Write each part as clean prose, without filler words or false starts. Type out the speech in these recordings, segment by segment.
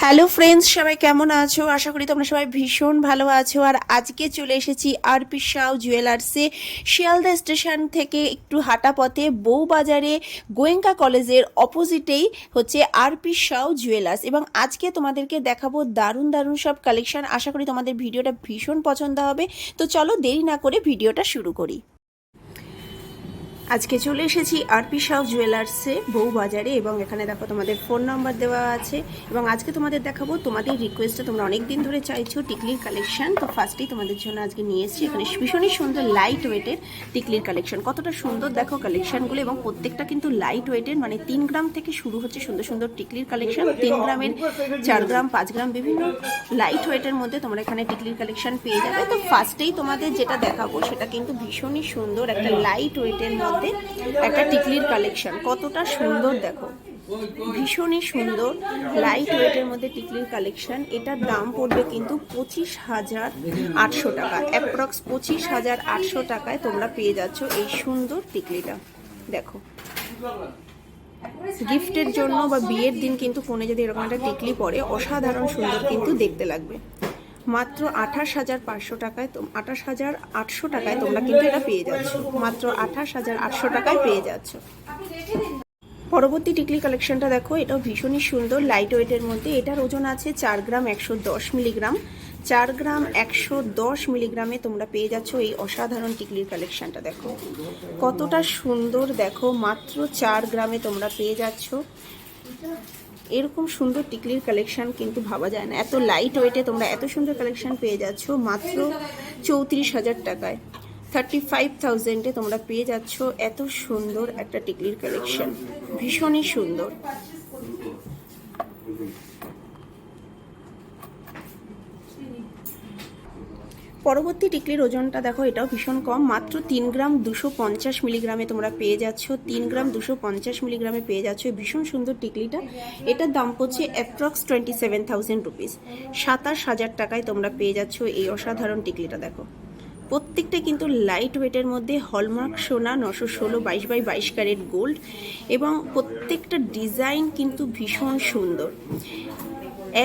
Hello friends, সবাই কেমন আছো? আশা করি তোমরা সবাই ভীষণ ভালো আছো। আর আজকে চলে এসেছি আরপি সাউ জুয়েলার্সে, শিয়ালদা স্টেশন থেকে একটু হাঁটা পথে বউবাজারে গোয়েঙ্কা কলেজের অপোজিটেই হচ্ছে আরপি সাউ জুয়েলার্স। এবং আজকে তোমাদেরকে দেখাবো দারুণ দারুণ সব কালেকশন। আশা করি তোমাদের ভিডিওটা ভীষণ পছন্দ হবে। তো চলো দেরি না করে ভিডিওটা শুরু করি। আজকে চলে এসেছি আরপি সাউ জুয়েলার্সে বউবাজারে, এবং এখানে দেখো তোমাদের ফোন নাম্বার দেওয়া আছে। এবং আজকে তোমাদের দেখাবো তোমাদের রিকোয়েস্টে, তোমরা অনেক দিন ধরে চাইছো টিকলির কালেকশন। তো ফার্স্টেই তোমাদের জন্য আজকে নিয়ে এসেছি এখানে ভীষণই সুন্দর লাইট ওয়েটের টিকলির কালেকশন। কতটা সুন্দর দেখো কালেকশনগুলো, এবং প্রত্যেকটা কিন্তু লাইট ওয়েটের, মানে 3 গ্রাম থেকে শুরু হচ্ছে সুন্দর সুন্দর টিকলির কালেকশন। 3 গ্রামের, 4 গ্রাম, 5 গ্রাম, বিভিন্ন লাইট ওয়েটের মধ্যে তোমরা এখানে টিকলির কালেকশন পেয়ে যাবে। তো ফার্স্টেই তোমাদের যেটা দেখাবো সেটা কিন্তু ভীষণই সুন্দর একটা লাইট ওয়েটের মধ্যে একটা টিকলির কালেকশন। কতটা সুন্দর দেখো, ভীষণই সুন্দর লাইট ওয়েটের মধ্যে টিকলির কালেকশন। এটার দাম পড়বে কিন্তু 25,800 টাকা, অ্যাপ্রক্স 25,800 টাকায় তোমরা পেয়ে যাচ্ছ এই সুন্দর টিকলিটা। দেখো, গিফটের জন্য বা বিয়ের দিন কিন্তু ফোনে যদি এরকম একটা টিকলি পরে অসাধারণ সুন্দর কিন্তু দেখতে লাগবে। মাত্র 28,500 টাকায়, 28,800 টাকায় তোমরা কিন্তু এটা পেয়ে যাচ্ছ। মাত্র 28,800 টাকায় পেয়ে যাচ্ছ। পরবর্তী টিকলি কালেকশনটা দেখো, এটাও ভীষণই সুন্দর লাইট ওয়েটের মধ্যে। এটার ওজন আছে 4 গ্রাম 110 মিলিগ্রাম। 4 গ্রাম 110 মিলিগ্রামে তোমরা পেয়ে যাচ্ছ এই অসাধারণ টিকলির কালেকশনটা। দেখো কতটা সুন্দর, দেখো মাত্র 4 গ্রামে তোমরা পেয়ে যাচ্ছ এরকম সুন্দর টিকলির কালেকশন। কিন্তু ভাবা যায় না এত লাইট ওয়েটে তোমরা এত সুন্দর কালেকশন পেয়ে যাচ্ছ মাত্র 34,000 টাকায়। 35,000-এ তোমরা পেয়ে যাচ্ছ এত সুন্দর একটা টিকলির কালেকশন, ভীষণই সুন্দর। পরবর্তী টিকলির ওজনটা দেখো, এটাও ভীষণ কম, মাত্র 3 গ্রাম 250 মিলিগ্রামে তোমরা পেয়ে যাচ্ছ। 3 গ্রাম 250 মিলিগ্রামে পেয়ে যাচ্ছ এই ভীষণ সুন্দর টিকলিটা। এটার দাম পড়ছে অ্যাপ্রক্স 27,000 রুপিস, 27,000 টাকায় তোমরা পেয়ে যাচ্ছ এই অসাধারণ টিকলিটা। দেখো প্রত্যেকটা কিন্তু লাইট ওয়েটের মধ্যে, হলমার্ক সোনা 916 22/22 ক্যারেট গোল্ড, এবং প্রত্যেকটা ডিজাইন কিন্তু ভীষণ সুন্দর।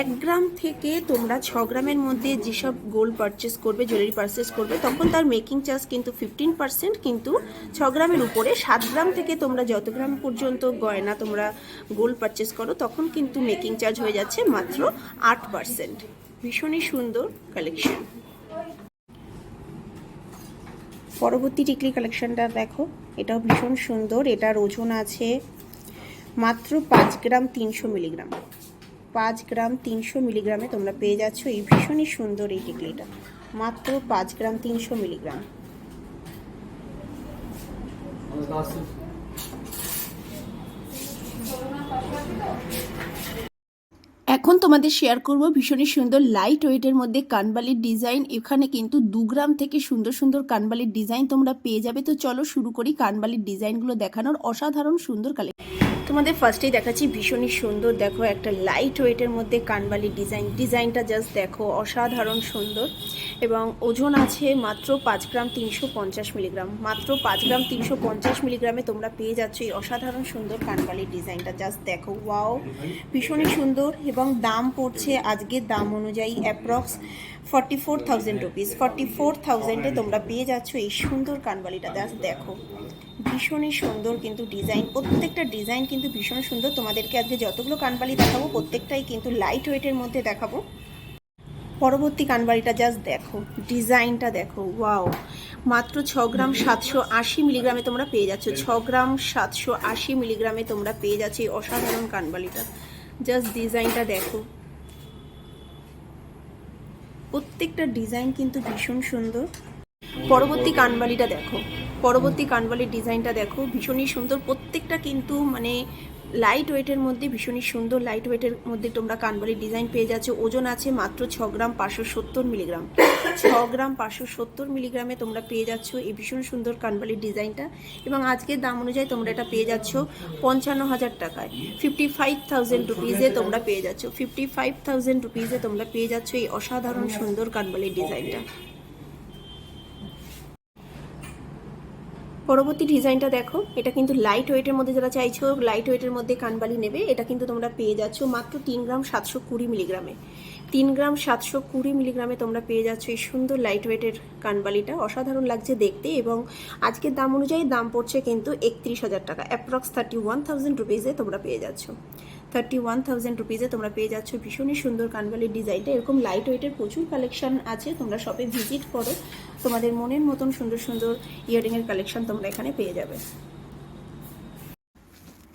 1 গ্রাম থেকে তোমরা 6 গ্রামের মধ্যে যেসব গোল্ড পারচেস করবে, জুয়েলারি পারচেস করবে, তখন তার মেকিং চার্জ কিন্তু 15%। কিন্তু 6 গ্রামের উপরে 7 গ্রাম থেকে তোমরা যত গ্রাম পর্যন্ত গয়না তোমরা গোল্ড পারচেস করো, তখন কিন্তু মেকিং চার্জ হয়ে যাচ্ছে মাত্র 8%। ভীষণই সুন্দর কালেকশন। পরবর্তী টিকলি কালেকশনটা দেখো, এটাও ভীষণ সুন্দর। এটার ওজন আছে মাত্র 5 গ্রাম 300 মিলিগ্রাম। 5 গ্রাম 300 মিলিগ্রামে তোমরা পেয়ে যাচ্ছ এই ভীষণই সুন্দর এই টিকলিটা, মাত্র 5 গ্রাম 300 মিলিগ্রাম। এখন তোমাদের শেয়ার করব ভীষণই সুন্দর লাইট ওয়েটের মধ্যে কানবালির ডিজাইন। এখানে কিন্তু 2 গ্রাম থেকে সুন্দর সুন্দর কানবালির ডিজাইন তোমরা পেয়ে যাবে। তো চলো শুরু করি কানবালির ডিজাইনগুলো দেখানোর। অসাধারণ সুন্দর কালেকশন তোমাদের ফার্স্টেই দেখাচ্ছি, ভীষণই সুন্দর দেখো একটা লাইট ওয়েটের মধ্যে কানবালির ডিজাইন। ডিজাইনটা জাস্ট দেখো, অসাধারণ সুন্দর। এবং ওজন আছে মাত্র 5 গ্রাম 350 মিলিগ্রাম। মাত্র 5 গ্রাম 350 মিলিগ্রামে তোমরা পেয়ে যাচ্ছ এই অসাধারণ সুন্দর কানবালির ডিজাইনটা। জাস্ট দেখো, ওয়াও, ভীষণই সুন্দর। এবং দাম পড়ছে আজকের দাম অনুযায়ী অ্যাপ্রক্স 44,000 রুপিস। 44,000-এ তোমরা পেয়ে যাচ্ছ এই সুন্দর কানবালিটা। জাস্ট দেখো, ভীষণই সুন্দর কিন্তু ডিজাইন, প্রত্যেকটা ডিজাইন কিন্তু ভীষণ সুন্দর। তোমাদেরকে আজকে যতগুলো কানবালি দেখাবো প্রত্যেকটাই কিন্তু লাইট ওয়েটের মধ্যে দেখাবো। পরবর্তী কানবালিটা জাস্ট দেখো, ডিজাইনটা দেখো, ওয়াও, মাত্র 6 গ্রাম 780 মিলিগ্রামে তোমরা পেয়ে যাচ্ছ। 6 গ্রাম 780 মিলিগ্রামে তোমরা পেয়ে যাচ্ছ এই অসাধারণ কানবালিটা। জাস্ট ডিজাইনটা দেখো, প্রত্যেকটা ডিজাইন কিন্তু ভীষণ সুন্দর। পরবর্তী কানবালিটা দেখো, পরবর্তী কানবালির ডিজাইনটা দেখো, ভীষণই সুন্দর। প্রত্যেকটা কিন্তু মানে লাইট ওয়েটের মধ্যে, ভীষণই সুন্দর লাইট ওয়েটের মধ্যে তোমরা কানবালির ডিজাইন পেয়ে যাচ্ছ। ওজন আছে মাত্র 6 গ্রাম 570 মিলিগ্রাম। 6 গ্রাম 570 মিলিগ্রামে তোমরা পেয়ে যাচ্ছ এই ভীষণ সুন্দর কানবালির ডিজাইনটা। এবং আজকের দাম অনুযায়ী তোমরা এটা পেয়ে যাচ্ছ 55,000 টাকায়। 55,000 রুপিসে তোমরা পেয়ে যাচ্ছ। 55,000 রুপিসে তোমরা পেয়ে যাচ্ছ এই অসাধারণ সুন্দর কানবালির ডিজাইনটা। পরবর্তী ডিজাইনটা দেখো, এটা কিন্তু লাইট ওয়েটের মধ্যে যারা চাইছো লাইট ওয়েটের মধ্যে কানবালি নেবে, এটা কিন্তু তোমরা পেয়ে যাচ্ছ মাত্র 3 গ্রাম 720 মিলিগ্রামে। 3 গ্রাম 720 মিলিগ্রামে তোমরা পেয়ে যাচ্ছ এই সুন্দর লাইট ওয়েটের কানবালিটা। অসাধারণ লাগছে দেখতে, এবং আজকের দাম অনুযায়ী দাম পড়ছে কিন্তু 31,000 টাকা, অ্যাপ্রক্স 31,000 রুপিজে তোমরা পেয়ে যাচ্ছ। 31,000 রুপিজে তোমরা পেয়ে যাচ্ছ ভীষণই সুন্দর কানবালির ডিজাইনটা। এরকম লাইট ওয়েটের প্রচুর কালেকশন আছে, তোমরা শপে ভিজিট করো, তোমাদের মনের মতন সুন্দর সুন্দর ইয়াররিংয়ের কালেকশন তোমরা এখানে পেয়ে যাবে।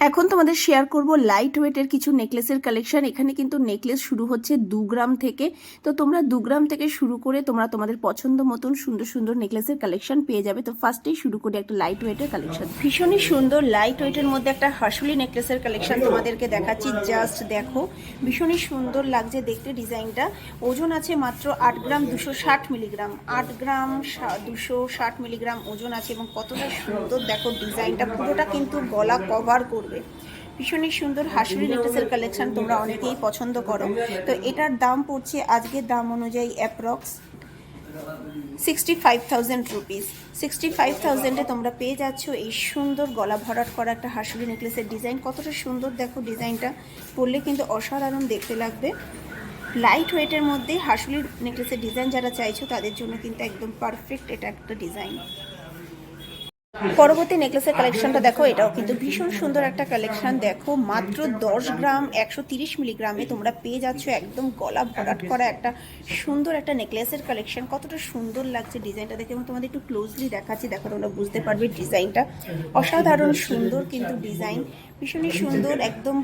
এখন তোমাদের শেয়ার করব লাইট ওয়েটের কিছু নেকলেসের কালেকশন। এখানে কিন্তু নেকলেস শুরু হচ্ছে 2 গ্রাম থেকে, তো তোমরা 2 গ্রাম থেকে শুরু করে তোমরা তোমাদের পছন্দ মতন সুন্দর সুন্দর নেকলেসের কালেকশন পেয়ে যাবে। তো ফার্স্টেই শুরু করি একটা লাইট ওয়েটের কালেকশন। ভীষণই সুন্দর লাইট ওয়েটের মধ্যে একটা হাসুলি নেকলেসের কালেকশন তোমাদেরকে দেখাচ্ছি। জাস্ট দেখো, ভীষণই সুন্দর লাগছে দেখতে ডিজাইনটা। ওজন আছে মাত্র 8 গ্রাম 260 মিলিগ্রাম, 8 গ্রাম 260 মিলিগ্রাম ওজন আছে, এবং কতটা সুন্দর দেখো ডিজাইনটা, পুরোটা কিন্তু গলা কভার করবে। ভীষণই সুন্দর হাসুলি নেকলেসের কালেকশন তোমরা অনেকেই পছন্দ করো। তো এটার দাম পড়ছে আজকের দাম অনুযায়ী অ্যাপ্রক্স 65,000 রুপিস। 65,000-এ তোমরা পেয়ে যাচ্ছ এই সুন্দর গলা ভরাট করা একটা হাসুলি নেকলেসের ডিজাইন। কতটা সুন্দর দেখো ডিজাইনটা, পরলে কিন্তু অসাধারণ দেখতে লাগবে। লাইট ওয়েটের মধ্যে হাসুলি নেকলেসের ডিজাইন যারা চাইছো তাদের জন্য কিন্তু একদম পারফেক্ট এটা একটা ডিজাইন। পরবর্তী নেকলেসের কালেকশনটা দেখো, এটাও কিন্তু ভীষণ সুন্দর একটা কালেকশন। দেখো মাত্র 10 গ্রাম 130 মিলিগ্রামে তোমরা পেয়ে যাচ্ছ একদম গলা ভরাট করা একটা সুন্দর একটা নেকলেসের কালেকশন। কতটা সুন্দর লাগছে ডিজাইনটা দেখে, এবং তোমাদের একটু ক্লোজলি দেখাচ্ছি, দেখো তোমরা বুঝতে পারবে ডিজাইনটা অসাধারণ সুন্দর কিন্তু ডিজাইন, ভীষণই সুন্দর। একদম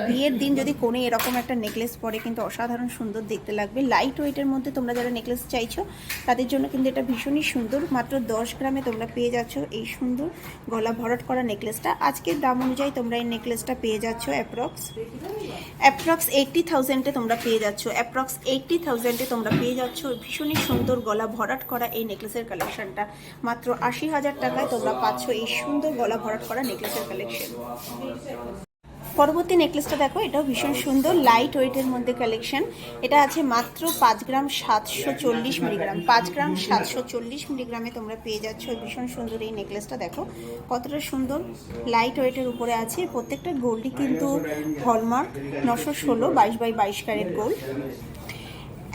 বিয়ের দিন যদি কোণে এরকম একটা নেকলেস পরে কিন্তু অসাধারণ সুন্দর দেখতে লাগবে। লাইট ওয়েটের মধ্যে তোমরা যারা নেকলেস চাইছো তাদের জন্য কিন্তু এটা ভীষণই সুন্দর। মাত্র 10 গ্রামে তোমরা পেয়ে যাচ্ছ এই সুন্দর গলা ভরাট করা নেকলেসটা। আজকের দাম অনুযায়ী তোমরা এই নেকলেসটা পেয়ে যাচ্ছ অ্যাপ্রক্স 80,000-এ তোমরা পেয়ে যাচ্ছ, অ্যাপ্রক্স 80,000-এ তোমরা পেয়ে যাচ্ছ ভীষণই সুন্দর গলা ভরাট করা এই নেকলেসের কালেকশনটা। মাত্র 80,000 টাকায় তোমরা পাচ্ছ এই সুন্দর গলা ভরাট করা নেকলেসের কালেকশন। পরবর্তী নেকলেসটা দেখো, এটাও ভীষণ সুন্দর লাইট ওয়েটের মধ্যে কালেকশন। এটা আছে মাত্র 5 গ্রাম 740 মিলিগ্রাম, 5 গ্রাম 740 মিলিগ্রামে তোমরা পেয়ে যাচ্ছ ভীষণ সুন্দর এই নেকলেসটা। দেখো কতটা সুন্দর লাইট ওয়েটের উপরে আছে। প্রত্যেকটা গোল্ডই কিন্তু হলমার্ক 916 22/22 ক্যারেট গোল্ড।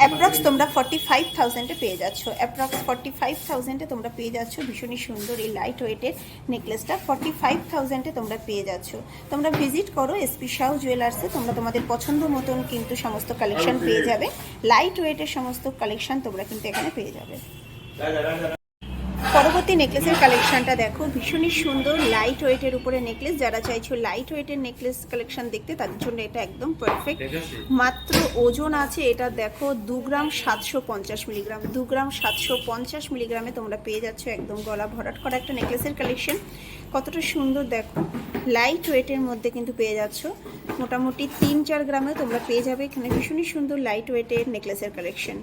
অ্যাপ্রক্স তোমরা 45,000-এ পেয়ে যাচ্ছ, অ্যাপ্রক্স 45,000-এ তোমরা পেয়ে যাচ্ছ ভীষণই সুন্দর এই লাইট ওয়েটের নেকলেসটা। 45,000-এ তোমরা পেয়ে যাচ্ছ। তোমরা ভিজিট করো এসপি শাহ জুয়েলার্সে, তোমরা তোমাদের পছন্দ মতন কিন্তু সমস্ত কালেকশন পেয়ে যাবে। লাইট ওয়েটের সমস্ত কালেকশন তোমরা কিন্তু এখানে পেয়ে যাবে। পরবর্তী নেকলেসের কালেকশনটা দেখো, ভীষণই সুন্দর লাইট ওয়েটের উপরে নেকলেস। যারা চাইছো লাইট ওয়েটের নেকলেস কালেকশন দেখতে তাদের জন্য এটা একদম পারফেক্ট। মাত্র ওজন আছে এটা দেখো 2 গ্রাম 750 মিলিগ্রাম, 2 গ্রাম 750 মিলিগ্রামে তোমরা পেয়ে যাচ্ছ একদম গলা ভরাট করা একটা নেকলেসের কালেকশন। কতটা সুন্দর দেখো, লাইট ওয়েটের মধ্যে কিন্তু পেয়ে যাচ্ছ। মোটামুটি 3-4 গ্রামে তোমরা পেয়ে যাবে এখানে ভীষণই সুন্দর লাইট ওয়েটের নেকলেসের কালেকশন।